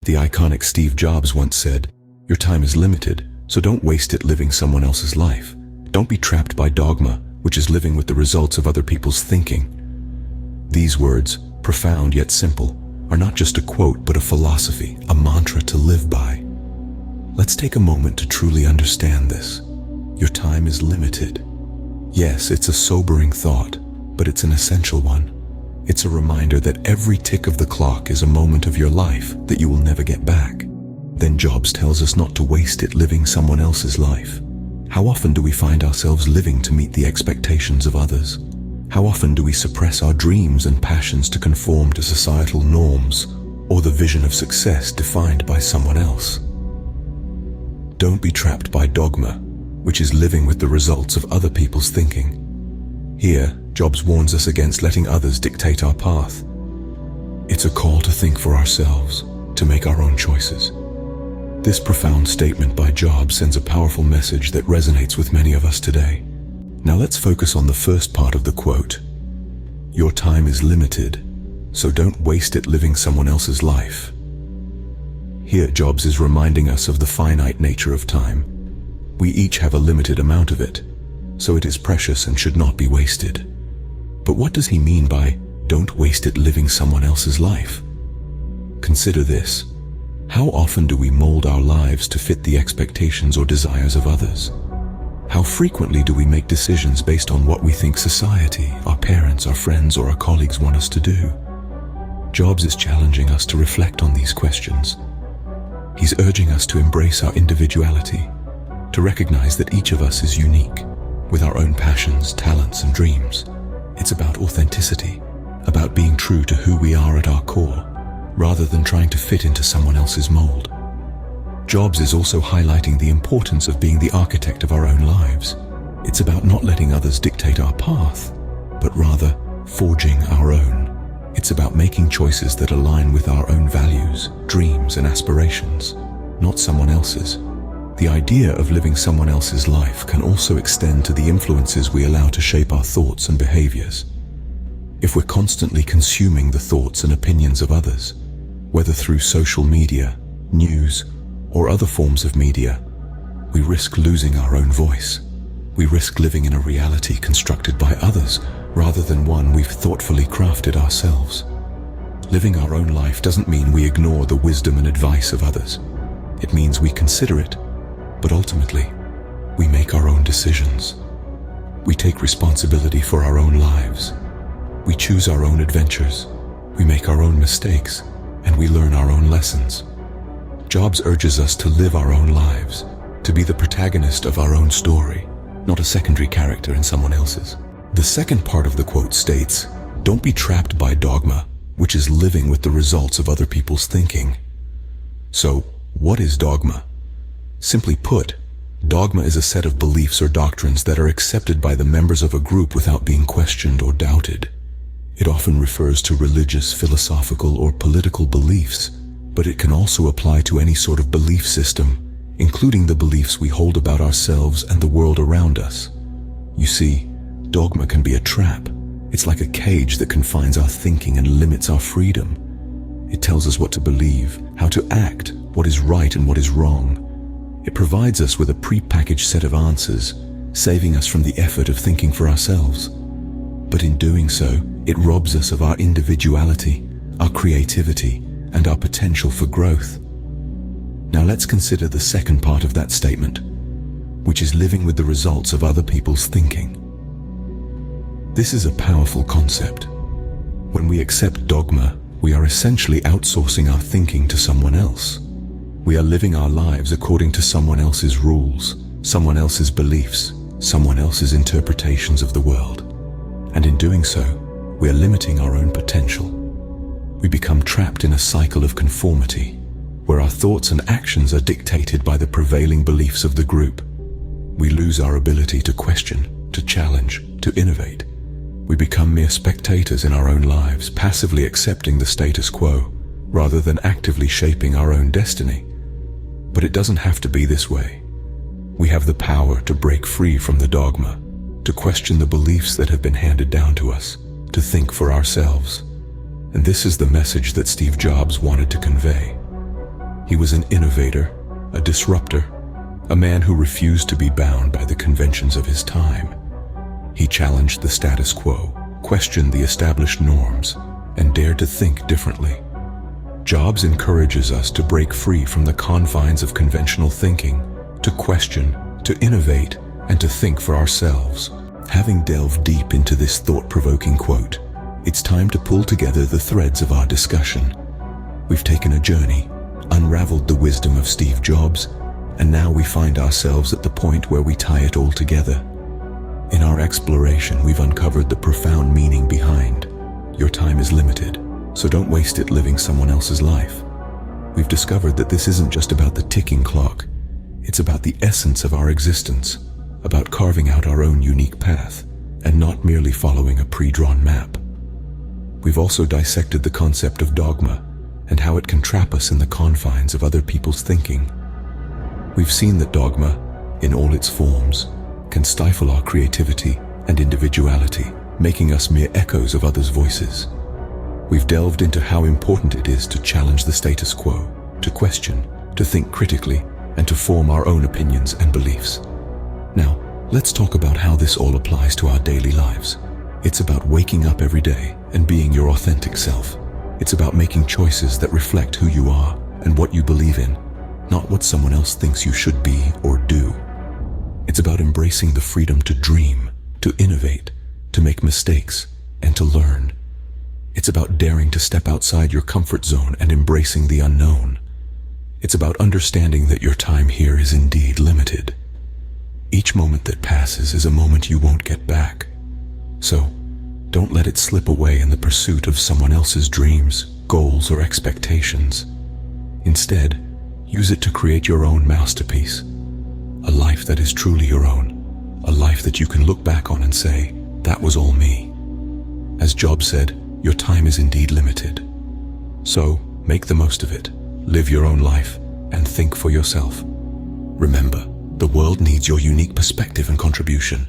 The iconic Steve Jobs once said, "Your time is limited, so don't waste it living someone else's life. Don't be trapped by dogma, which is living with the results of other people's thinking." These words, profound yet simple, are not just a quote but a philosophy, a mantra to live by. Let's take a moment to truly understand this. Your time is limited. Yes, it's a sobering thought, but it's an essential one. It's a reminder that every tick of the clock is a moment of your life that you will never get back. Then Jobs tells us not to waste it living someone else's life. How often do we find ourselves living to meet the expectations of others? How often do we suppress our dreams and passions to conform to societal norms or the vision of success defined by someone else? Don't be trapped by dogma, which is living with the results of other people's thinking. Here, Jobs warns us against letting others dictate our path. It's a call to think for ourselves, to make our own choices. This profound statement by Jobs sends a powerful message that resonates with many of us today. Now let's focus on the first part of the quote. Your time is limited, so don't waste it living someone else's life. Here, Jobs is reminding us of the finite nature of time. We each have a limited amount of it, so it is precious and should not be wasted. But what does he mean by, "Don't waste it living someone else's life"? Consider this. How often do we mold our lives to fit the expectations or desires of others? How frequently do we make decisions based on what we think society, our parents, our friends, or our colleagues want us to do? Jobs is challenging us to reflect on these questions. He's urging us to embrace our individuality, to recognize that each of us is unique, with our own passions, talents, and dreams. It's about authenticity, about being true to who we are at our core, rather than trying to fit into someone else's mold. Jobs is also highlighting the importance of being the architect of our own lives. It's about not letting others dictate our path, but rather forging our own. It's about making choices that align with our own values, dreams, and aspirations, not someone else's. The idea of living someone else's life can also extend to the influences we allow to shape our thoughts and behaviors. If we're constantly consuming the thoughts and opinions of others, whether through social media, news, or other forms of media, we risk losing our own voice. We risk living in a reality constructed by others rather than one we've thoughtfully crafted ourselves. Living our own life doesn't mean we ignore the wisdom and advice of others. It means we consider it, but ultimately, we make our own decisions. We take responsibility for our own lives. We choose our own adventures. We make our own mistakes, and we learn our own lessons. Jobs urges us to live our own lives, to be the protagonist of our own story, not a secondary character in someone else's. The second part of the quote states, "Don't be trapped by dogma, which is living with the results of other people's thinking." So, what is dogma? Simply put, dogma is a set of beliefs or doctrines that are accepted by the members of a group without being questioned or doubted. It often refers to religious, philosophical, or political beliefs, but it can also apply to any sort of belief system, including the beliefs we hold about ourselves and the world around us. You see, dogma can be a trap. It's like a cage that confines our thinking and limits our freedom. It tells us what to believe, how to act, what is right and what is wrong. It provides us with a pre-packaged set of answers, saving us from the effort of thinking for ourselves. But in doing so, it robs us of our individuality, our creativity, and our potential for growth. Now let's consider the second part of that statement, which is living with the results of other people's thinking. This is a powerful concept. When we accept dogma, we are essentially outsourcing our thinking to someone else. We are living our lives according to someone else's rules, someone else's beliefs, someone else's interpretations of the world. And in doing so, we are limiting our own potential. We become trapped in a cycle of conformity, where our thoughts and actions are dictated by the prevailing beliefs of the group. We lose our ability to question, to challenge, to innovate. We become mere spectators in our own lives, passively accepting the status quo, rather than actively shaping our own destiny. But it doesn't have to be this way. We have the power to break free from the dogma, to question the beliefs that have been handed down to us, to think for ourselves. And this is the message that Steve Jobs wanted to convey. He was an innovator, a disruptor, a man who refused to be bound by the conventions of his time. He challenged the status quo, questioned the established norms, and dared to think differently. Jobs encourages us to break free from the confines of conventional thinking, to question, to innovate, and to think for ourselves. Having delved deep into this thought-provoking quote, it's time to pull together the threads of our discussion. We've taken a journey, unraveled the wisdom of Steve Jobs, and now we find ourselves at the point where we tie it all together. In our exploration, we've uncovered the profound meaning behind "Your time is limited, so don't waste it living someone else's life." We've discovered that this isn't just about the ticking clock. It's about the essence of our existence, about carving out our own unique path, and not merely following a pre-drawn map. We've also dissected the concept of dogma and how it can trap us in the confines of other people's thinking. We've seen that dogma, in all its forms, can stifle our creativity and individuality, making us mere echoes of others' voices. We've delved into how important it is to challenge the status quo, to question, to think critically, and to form our own opinions and beliefs. Now, let's talk about how this all applies to our daily lives. It's about waking up every day and being your authentic self. It's about making choices that reflect who you are and what you believe in, not what someone else thinks you should be or do. It's about embracing the freedom to dream, to innovate, to make mistakes, and to learn. It's about daring to step outside your comfort zone and embracing the unknown. It's about understanding that your time here is indeed limited. Each moment that passes is a moment you won't get back. So, don't let it slip away in the pursuit of someone else's dreams, goals, or expectations. Instead, use it to create your own masterpiece. A life that is truly your own. A life that you can look back on and say, "That was all me." As Jobs said, your time is indeed limited. So, make the most of it. Live your own life and think for yourself. Remember, the world needs your unique perspective and contribution.